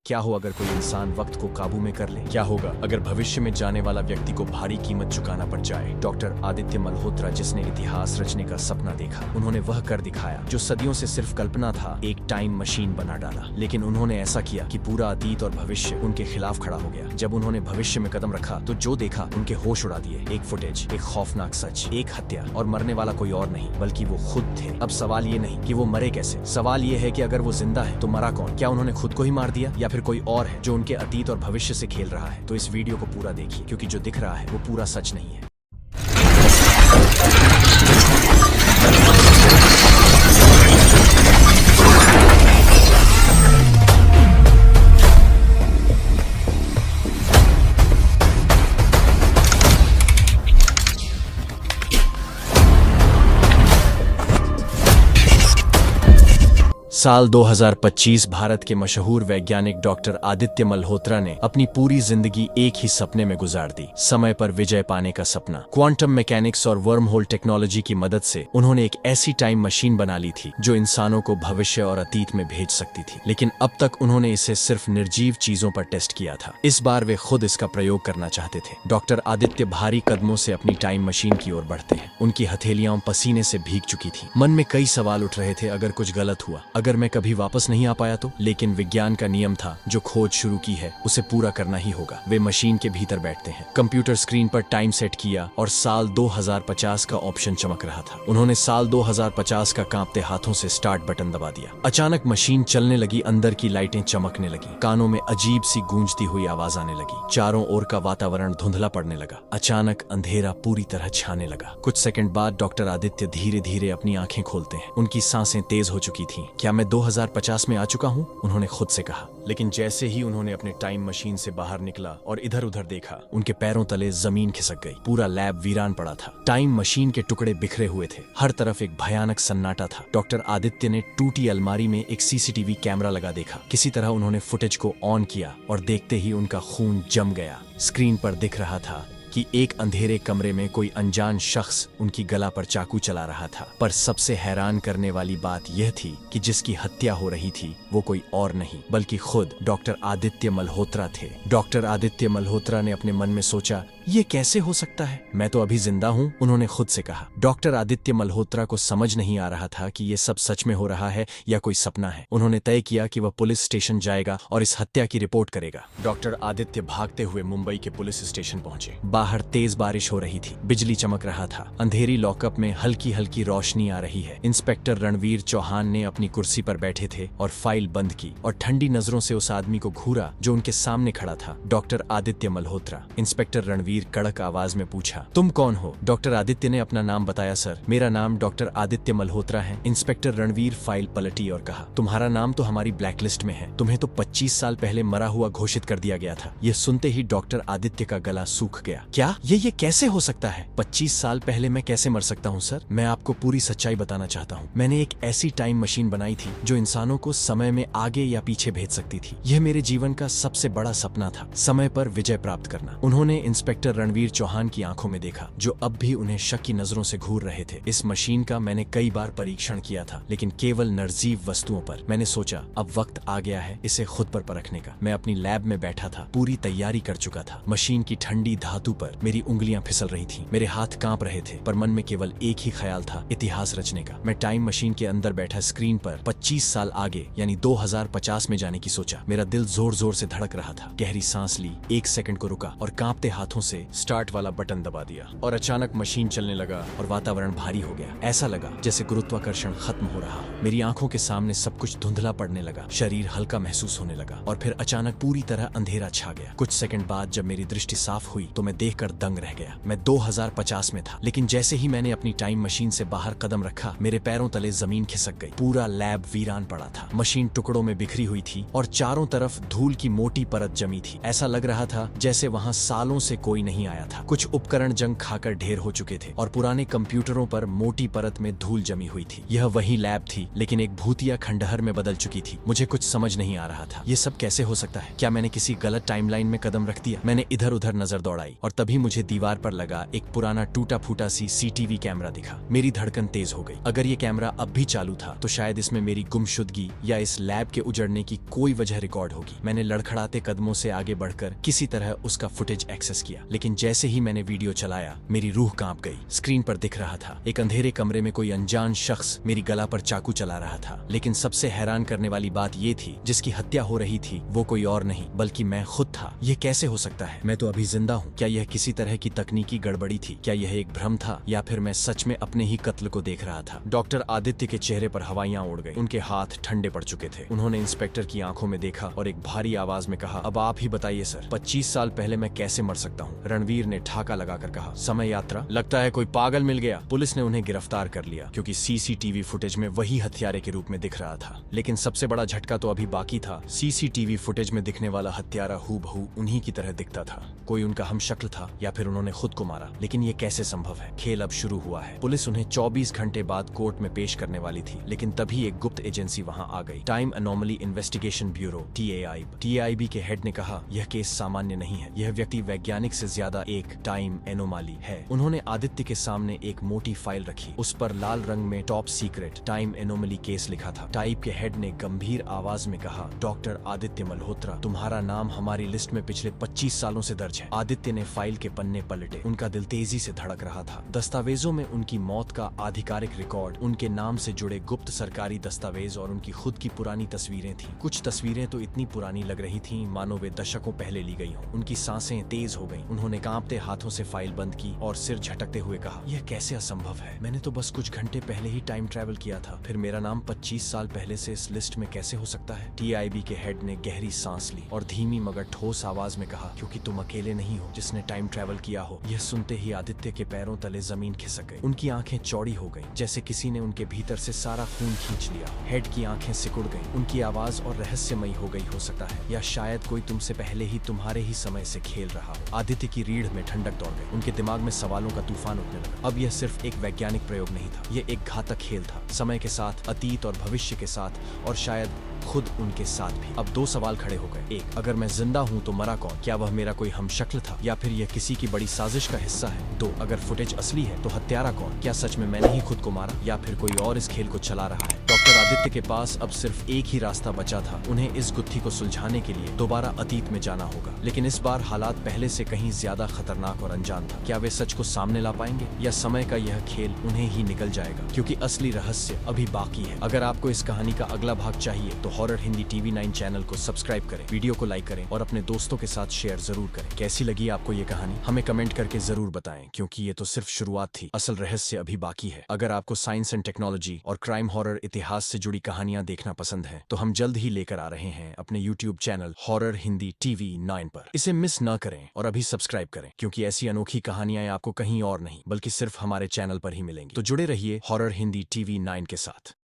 क्या हो अगर कोई इंसान वक्त को काबू में कर ले? क्या होगा अगर भविष्य में जाने वाला व्यक्ति को भारी कीमत चुकाना पड़ जाए? डॉक्टर आदित्य मल्होत्रा, जिसने इतिहास रचने का सपना देखा, उन्होंने वह कर दिखाया जो सदियों से सिर्फ कल्पना था। एक टाइम मशीन बना डाला, लेकिन उन्होंने ऐसा किया कि पूरा अतीत और भविष्य उनके खिलाफ खड़ा हो गया। जब उन्होंने भविष्य में कदम रखा तो जो देखा उनके होश उड़ा दिए। एक फुटेज, एक खौफनाक सच, एक हत्या, और मरने वाला कोई और नहीं बल्कि वो खुद थे। अब सवाल ये नहीं कि वो मरे कैसे, सवाल ये है कि अगर वो जिंदा है तो मरा कौन? क्या उन्होंने खुद को ही मार दिया या फिर कोई और है जो उनके अतीत और भविष्य से खेल रहा है? तो इस वीडियो को पूरा देखिए, क्योंकि जो दिख रहा है वो पूरा सच नहीं है। साल 2025 भारत के मशहूर वैज्ञानिक डॉक्टर आदित्य मल्होत्रा ने अपनी पूरी जिंदगी एक ही सपने में गुजार दी, समय पर विजय पाने का सपना। क्वांटम मैकेनिक्स और वर्म होल टेक्नोलॉजी की मदद से उन्होंने एक ऐसी टाइम मशीन बना ली थी जो इंसानों को भविष्य और अतीत में भेज सकती थी। लेकिन अब तक उन्होंने इसे सिर्फ निर्जीव चीजों पर टेस्ट किया था। इस बार वे खुद इसका प्रयोग करना चाहते थे। डॉक्टर आदित्य भारी कदमों से अपनी टाइम मशीन की ओर बढ़ते हैं। उनकी हथेलियां पसीने से भीग चुकी थी। मन में कई सवाल उठ रहे थे, अगर कुछ गलत हुआ, अगर मैं कभी वापस नहीं आ पाया तो? लेकिन विज्ञान का नियम था, जो खोज शुरू की है उसे पूरा करना ही होगा। वे मशीन के भीतर बैठते हैं, कंप्यूटर स्क्रीन पर टाइम सेट किया और साल 2050 का ऑप्शन चमक रहा था। उन्होंने साल 2050 का कांपते हाथों से स्टार्ट बटन दबा दिया। अचानक मशीन चलने लगी, अंदर की लाइटें चमकने लगी, कानों में अजीब सी गूंजती हुई आवाज आने लगी, चारों ओर का वातावरण धुंधला पड़ने लगा। अचानक अंधेरा पूरी तरह छाने लगा। कुछ सेकंड बाद डॉक्टर आदित्य धीरे धीरे अपनी आंखें खोलते हैं। उनकी सांसें तेज हो चुकी थीं। क्या मैं 2050 में आ चुका हूं? उन्होंने खुद से कहा। लेकिन जैसे ही उन्होंने अपने टाइम मशीन से बाहर निकला और इधर उधर देखा, उनके पैरों तले जमीन खिसक गई। पूरा लैब वीरान पड़ा था। टाइम मशीन के टुकड़े बिखरे हुए थे। हर तरफ एक भयानक सन्नाटा था। डॉक्टर आदित्य ने टूटी अलमारी में एक सीसीटीवी कैमरा लगा देखा। किसी तरह उन्होंने फुटेज को ऑन किया और देखते ही उनका खून जम गया। स्क्रीन पर दिख रहा था कि एक अंधेरे कमरे में कोई अनजान शख्स उनकी गला पर चाकू चला रहा था। पर सबसे हैरान करने वाली बात यह थी कि जिसकी हत्या हो रही थी वो कोई और नहीं बल्कि खुद डॉक्टर आदित्य मल्होत्रा थे। डॉक्टर आदित्य मल्होत्रा ने अपने मन में सोचा, ये कैसे हो सकता है? मैं तो अभी जिंदा हूँ, उन्होंने खुद से कहा। डॉक्टर आदित्य मल्होत्रा को समझ नहीं आ रहा था कि ये सब सच में हो रहा है या कोई सपना है। उन्होंने तय किया कि वह पुलिस स्टेशन जाएगा और इस हत्या की रिपोर्ट करेगा। डॉक्टर आदित्य भागते हुए मुंबई के पुलिस स्टेशन पहुंचे। बाहर तेज बारिश हो रही थी, बिजली चमक रहा था। अंधेरी लॉकअप में हल्की हल्की रोशनी आ रही है। इंस्पेक्टर रणवीर चौहान ने अपनी कुर्सी पर बैठे थे और फाइल बंद की और ठंडी नजरों से उस आदमी को घूरा जो उनके सामने खड़ा था, डॉक्टर आदित्य मल्होत्रा। इंस्पेक्टर रणवीर कड़क आवाज में पूछा, तुम कौन हो? डॉक्टर आदित्य ने अपना नाम बताया। सर, मेरा नाम डॉक्टर आदित्य मल्होत्रा है। इंस्पेक्टर रणवीर फाइल पलटी और कहा, तुम्हारा नाम तो हमारी ब्लैकलिस्ट में है। तुम्हें तो 25 साल पहले मरा हुआ घोषित कर दिया गया था। यह सुनते ही डॉक्टर आदित्य का गला सूख गया। क्या ये कैसे हो सकता है? 25 साल पहले मैं कैसे मर सकता हूँ सर? मैं आपको पूरी सच्चाई बताना चाहता हूँ। मैंने एक ऐसी टाइम मशीन बनाई थी जो इंसानों को समय में आगे या पीछे भेज सकती थी। यह मेरे जीवन का सबसे बड़ा सपना था, समय पर विजय प्राप्त करना। उन्होंने इंस्पेक्टर रणवीर चौहान की आंखों में देखा, जो अब भी उन्हें शक की नजरों से घूर रहे थे। इस मशीन का मैंने कई बार परीक्षण किया था, लेकिन केवल निर्जीव वस्तुओं पर। मैंने सोचा अब वक्त आ गया है इसे खुद पर परखने का। मैं अपनी लैब में बैठा था, पूरी तैयारी कर चुका था। मशीन की ठंडी धातु पर मेरी उंगलियां फिसल रही थीं, मेरे हाथ कांप रहे थे, पर मन में केवल एक ही ख्याल था, इतिहास रचने का। मैं टाइम मशीन के अंदर बैठा स्क्रीन पर 25 साल आगे यानी 2050 में जाने की सोचा। मेरा दिल जोर जोर से धड़क रहा था। गहरी सांस ली, 1 सेकंड को रुका और कांपते हाथों से स्टार्ट वाला बटन दबा दिया और अचानक मशीन चलने लगा और वातावरण भारी हो गया। ऐसा लगा जैसे गुरुत्वाकर्षण खत्म हो रहा हो। मेरी आंखों के सामने सब कुछ धुंधला पड़ने लगा, शरीर हल्का महसूस होने लगा और फिर अचानक पूरी तरह अंधेरा छा गया। कुछ सेकंड बाद जब मेरी दृष्टि साफ हुई तो मैं देखकर दंग रह गया। मैं 2050 में था, लेकिन जैसे ही मैंने अपनी टाइम मशीन से बाहर कदम रखा, मेरे पैरों तले जमीन खिसक गई। पूरा लैब वीरान पड़ा था। मशीन टुकड़ों में बिखरी हुई थी और चारों तरफ धूल की मोटी परत जमी थी। ऐसा लग रहा था जैसे वहां सालों से कोई नहीं आया था। कुछ उपकरण जंग खाकर ढेर हो चुके थे और पुराने कंप्यूटरों पर मोटी परत में धूल जमी हुई थी। यह वही लैब थी, लेकिन एक भूतिया खंडहर में बदल चुकी थी। मुझे कुछ समझ नहीं आ रहा था। ये सब कैसे हो सकता है? क्या मैंने किसी गलत टाइमलाइन में कदम रख दिया? मैंने इधर उधर नजर दौड़ाई और तभी मुझे दीवार पर लगा एक पुराना टूटा फूटा सीसीटीवी कैमरा दिखा। मेरी धड़कन तेज हो गई। अगर ये कैमरा अब भी चालू था तो शायद इसमें मेरी गुमशुदगी या इस लैब के उजड़ने की कोई वजह रिकॉर्ड होगी। मैंने लड़खड़ाते कदमों से आगे बढ़कर किसी तरह उसका फुटेज एक्सेस किया, लेकिन जैसे ही मैंने वीडियो चलाया मेरी रूह कांप गई। स्क्रीन पर दिख रहा था एक अंधेरे कमरे में कोई अनजान शख्स मेरी गला पर चाकू चला रहा था। लेकिन सबसे हैरान करने वाली बात ये थी, जिसकी हत्या हो रही थी वो कोई और नहीं बल्कि मैं खुद था। यह कैसे हो सकता है? मैं तो अभी जिंदा हूँ। क्या यह किसी तरह की तकनीकी गड़बड़ी थी? क्या यह एक भ्रम था या फिर मैं सच में अपने ही कत्ल को देख रहा था? डॉक्टर आदित्य के चेहरे पर हवाइयां उड़ गई। उनके हाथ ठंडे पड़ चुके थे। उन्होंने इंस्पेक्टर की आंखों में देखा और एक भारी आवाज में कहा, अब आप ही बताइए सर, 25 साल पहले मैं कैसे मर सकता हूँ? रणवीर ने ठाका लगाकर कहा, समय यात्रा? लगता है कोई पागल मिल गया। पुलिस ने उन्हें गिरफ्तार कर लिया क्योंकि सीसीटीवी फुटेज में वही हत्यारे के रूप में दिख रहा था। लेकिन सबसे बड़ा झटका तो अभी बाकी था। सीसीटीवी फुटेज में दिखने वाला हत्यारा हूबहू उन्हीं की तरह दिखता था। कोई उनका हमशक्ल था या फिर उन्होंने खुद को मारा। लेकिन ये कैसे संभव है? खेल अब शुरू हुआ है। पुलिस उन्हें 24 घंटे बाद कोर्ट में पेश करने वाली थी, लेकिन तभी एक गुप्त एजेंसी वहां आ गई। Time anomaly investigation bureau TAIB के हेड ने कहा, यह केस सामान्य नहीं है। यह व्यक्ति वैज्ञानिक से ज्यादा एक टाइम एनोमाली है। उन्होंने आदित्य के सामने एक मोटी फाइल रखी। उस पर लाल रंग में top secret time anomaly case लिखा था। टाइप के हेड ने गंभीर आवाज में कहा, डॉक्टर आदित्य मल्होत्रा, तुम्हारा नाम हमारी लिस्ट में पिछले 25 सालों से दर्ज है। आदित्य ने फाइल के पन्ने पलटे। उनका दिल तेजी से धड़क रहा था। दस्तावेजों में उनकी मौत का आधिकारिक रिकॉर्ड, उनके नाम से जुड़े गुप्त सरकारी दस्तावेज और उनकी खुद की पुरानी तस्वीरें थीं। कुछ तस्वीरें तो इतनी पुरानी लग रही थीं मानो वे दशकों पहले ली गई हों। उनकी सांसें तेज हो गईं। उन्होंने कांपते हाथों से फाइल बंद की और सिर झटकते हुए कहा, यह कैसे असंभव है? मैंने तो बस कुछ घंटे पहले ही टाइम ट्रैवल किया था। फिर मेरा नाम 25 साल पहले से इस लिस्ट में कैसे हो सकता है? TIB के हेड ने गहरी सांस ली और धीमी मगर ठोस आवाज में कहा, क्योंकि तुम अकेले नहीं हो जिसने टाइम ट्रैवल किया हो। यह सुनते ही आदित्य के पैरों तले जमीन खिसक गई। उनकी आंखें चौड़ी हो गईं, जैसे किसी ने उनके भीतर से सारा खून खींच लिया। हेड की आंखें सिकुड़ गईं। उनकी आवाज और रहस्यमयी हो गई हो सकता है, या शायद कोई तुमसे पहले ही तुम्हारे ही समय से खेल रहा हो। आदित्य की रीढ़ में ठंडक दौड़ गई। उनके दिमाग में सवालों का तूफान उठने लगा। अब यह सिर्फ एक वैज्ञानिक प्रयोग नहीं था, यह एक घातक खेल था। समय के साथ, अतीत और भविष्य के साथ, और शायद खुद उनके साथ भी। अब दो सवाल खड़े हो गए। एक, अगर मैं जिंदा हूँ तो मरा कौन? क्या वह मेरा कोई हमशक्ल था या फिर यह किसी की बड़ी साजिश का हिस्सा है? दो, अगर फुटेज असली है तो हत्यारा कौन? क्या सच में मैंने ही खुद को मारा या फिर कोई और इस खेल को चला रहा है? डॉक्टर आदित्य के पास अब सिर्फ एक ही रास्ता बचा था। उन्हें इस गुत्थी को सुलझाने के लिए दोबारा अतीत में जाना होगा, लेकिन इस बार हालात पहले से कहीं ज्यादा खतरनाक और अनजान था। क्या वे सच को सामने ला पाएंगे या समय का यह खेल उन्हें ही निकल जाएगा? क्योंकि असली रहस्य अभी बाकी है। अगर आपको इस कहानी का अगला भाग चाहिए तो हॉरर हिंदी TV9 चैनल को सब्सक्राइब करें, वीडियो को लाइक करें और अपने दोस्तों के साथ शेयर जरूर करें। कैसी लगी आपको ये कहानी हमें कमेंट करके जरूर बताएं, क्योंकि ये तो सिर्फ शुरुआत थी, असल रहस्य अभी बाकी है। अगर आपको साइंस एंड टेक्नोलॉजी और क्राइम हॉरर इतिहास से जुड़ी कहानियां देखना पसंद है तो हम जल्द ही लेकर आ रहे हैं अपने YouTube channel horror Hindi TV9 पर। इसे मिस न करें और अभी सब्सक्राइब करें, क्योंकि ऐसी अनोखी कहानियां आपको कहीं और नहीं बल्कि सिर्फ हमारे चैनल पर ही मिलेंगी। तो जुड़े रहिए हॉरर हिंदी TV9 के साथ।